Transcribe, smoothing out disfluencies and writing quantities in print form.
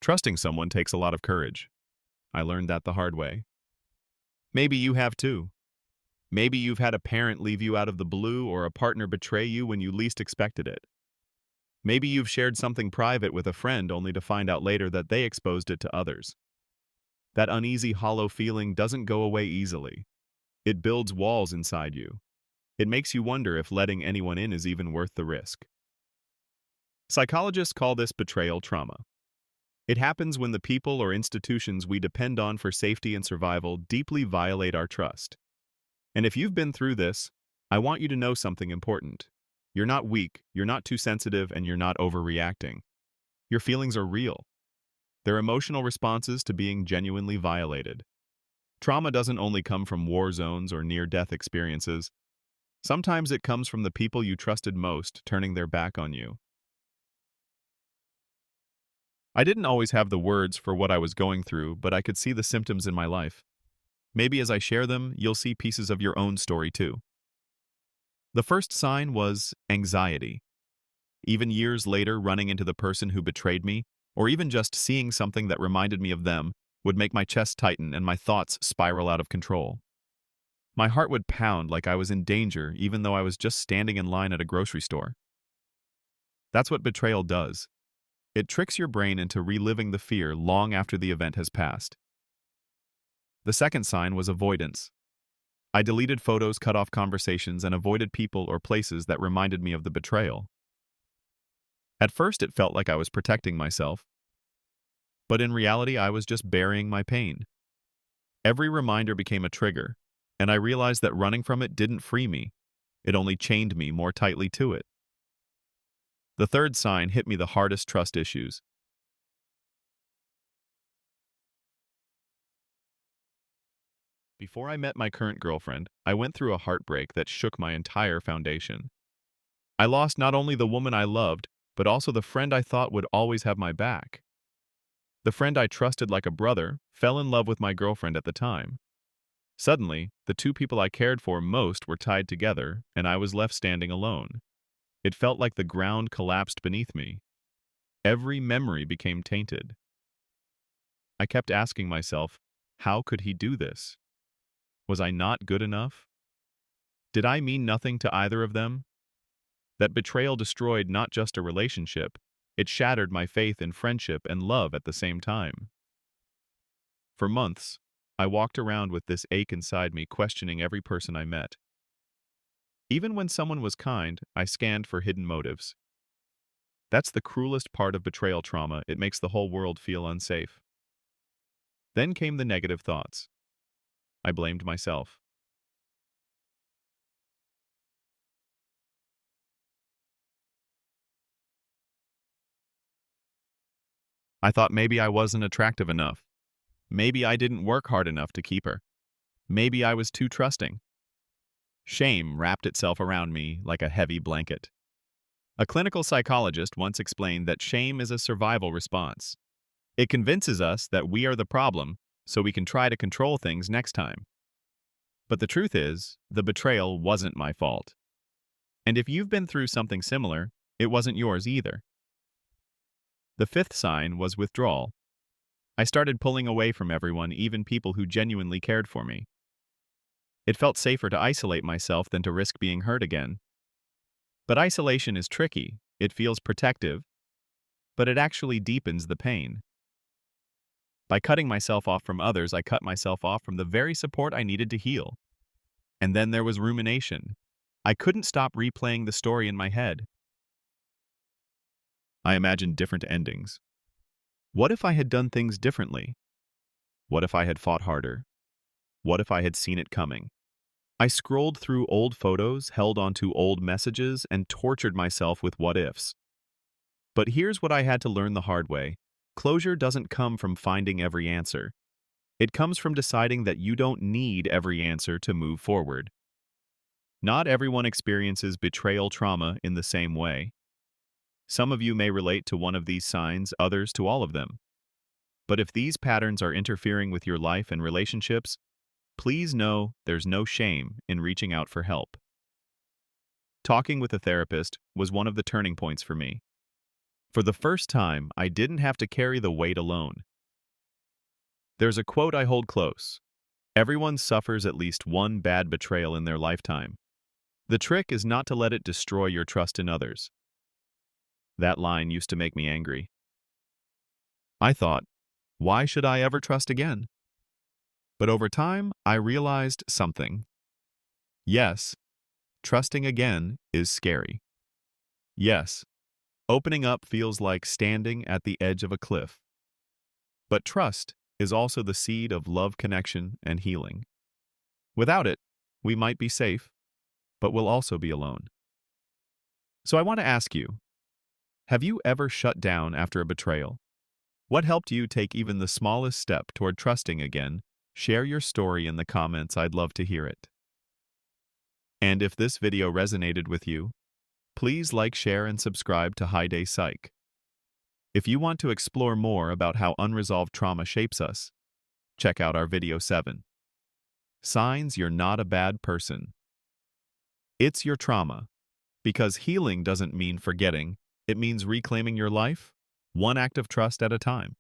Trusting someone takes a lot of courage. I learned that the hard way. Maybe you have too. Maybe you've had a parent leave you out of the blue or a partner betray you when you least expected it. Maybe you've shared something private with a friend only to find out later that they exposed it to others. That uneasy, hollow feeling doesn't go away easily. It builds walls inside you. It makes you wonder if letting anyone in is even worth the risk. Psychologists call this betrayal trauma. It happens when the people or institutions we depend on for safety and survival deeply violate our trust. And if you've been through this, I want you to know something important. You're not weak, you're not too sensitive, and you're not overreacting. Your feelings are real. They're emotional responses to being genuinely violated. Trauma doesn't only come from war zones or near-death experiences. Sometimes it comes from the people you trusted most turning their back on you. I didn't always have the words for what I was going through, but I could see the symptoms in my life. Maybe as I share them, you'll see pieces of your own story too. The first sign was anxiety. Even years later, running into the person who betrayed me, or even just seeing something that reminded me of them, would make my chest tighten and my thoughts spiral out of control. My heart would pound like I was in danger even though I was just standing in line at a grocery store. That's what betrayal does. It tricks your brain into reliving the fear long after the event has passed. The second sign was avoidance. I deleted photos, cut off conversations, and avoided people or places that reminded me of the betrayal. At first, it felt like I was protecting myself, but in reality, I was just burying my pain. Every reminder became a trigger, and I realized that running from it didn't free me. It only chained me more tightly to it. The third sign hit me the hardest: trust issues. Before I met my current girlfriend, I went through a heartbreak that shook my entire foundation. I lost not only the woman I loved, but also the friend I thought would always have my back. The friend I trusted like a brother fell in love with my girlfriend at the time. Suddenly, the two people I cared for most were tied together, and I was left standing alone. It felt like the ground collapsed beneath me. Every memory became tainted. I kept asking myself, how could he do this? Was I not good enough? Did I mean nothing to either of them? That betrayal destroyed not just a relationship, it shattered my faith in friendship and love at the same time. For months, I walked around with this ache inside me, questioning every person I met. Even when someone was kind, I scanned for hidden motives. That's the cruelest part of betrayal trauma. It makes the whole world feel unsafe. Then came the negative thoughts. I blamed myself. I thought maybe I wasn't attractive enough. Maybe I didn't work hard enough to keep her. Maybe I was too trusting. Shame wrapped itself around me like a heavy blanket. A clinical psychologist once explained that shame is a survival response. It convinces us that we are the problem, so we can try to control things next time. But the truth is, the betrayal wasn't my fault. And if you've been through something similar, it wasn't yours either. The fifth sign was withdrawal. I started pulling away from everyone, even people who genuinely cared for me. It felt safer to isolate myself than to risk being hurt again. But isolation is tricky. It feels protective, but it actually deepens the pain. By cutting myself off from others, I cut myself off from the very support I needed to heal. And then there was rumination. I couldn't stop replaying the story in my head. I imagined different endings. What if I had done things differently? What if I had fought harder? What if I had seen it coming? I scrolled through old photos, held onto old messages, and tortured myself with what-ifs. But here's what I had to learn the hard way. Closure doesn't come from finding every answer. It comes from deciding that you don't need every answer to move forward. Not everyone experiences betrayal trauma in the same way. Some of you may relate to one of these signs, others to all of them. But if these patterns are interfering with your life and relationships, please know there's no shame in reaching out for help. Talking with a therapist was one of the turning points for me. For the first time, I didn't have to carry the weight alone. There's a quote I hold close. Everyone suffers at least one bad betrayal in their lifetime. The trick is not to let it destroy your trust in others. That line used to make me angry. I thought, why should I ever trust again? But over time, I realized something. Yes, trusting again is scary. Yes, opening up feels like standing at the edge of a cliff. But trust is also the seed of love, connection, and healing. Without it, we might be safe, but we'll also be alone. So I want to ask you, have you ever shut down after a betrayal? What helped you take even the smallest step toward trusting again? Share your story in the comments. I'd love to hear it. And if this video resonated with you, please like, share, and subscribe to Hi Day Psych. If you want to explore more about how unresolved trauma shapes us, check out our video 7. Signs you're not a bad person. It's your trauma. Because healing doesn't mean forgetting, it means reclaiming your life, one act of trust at a time.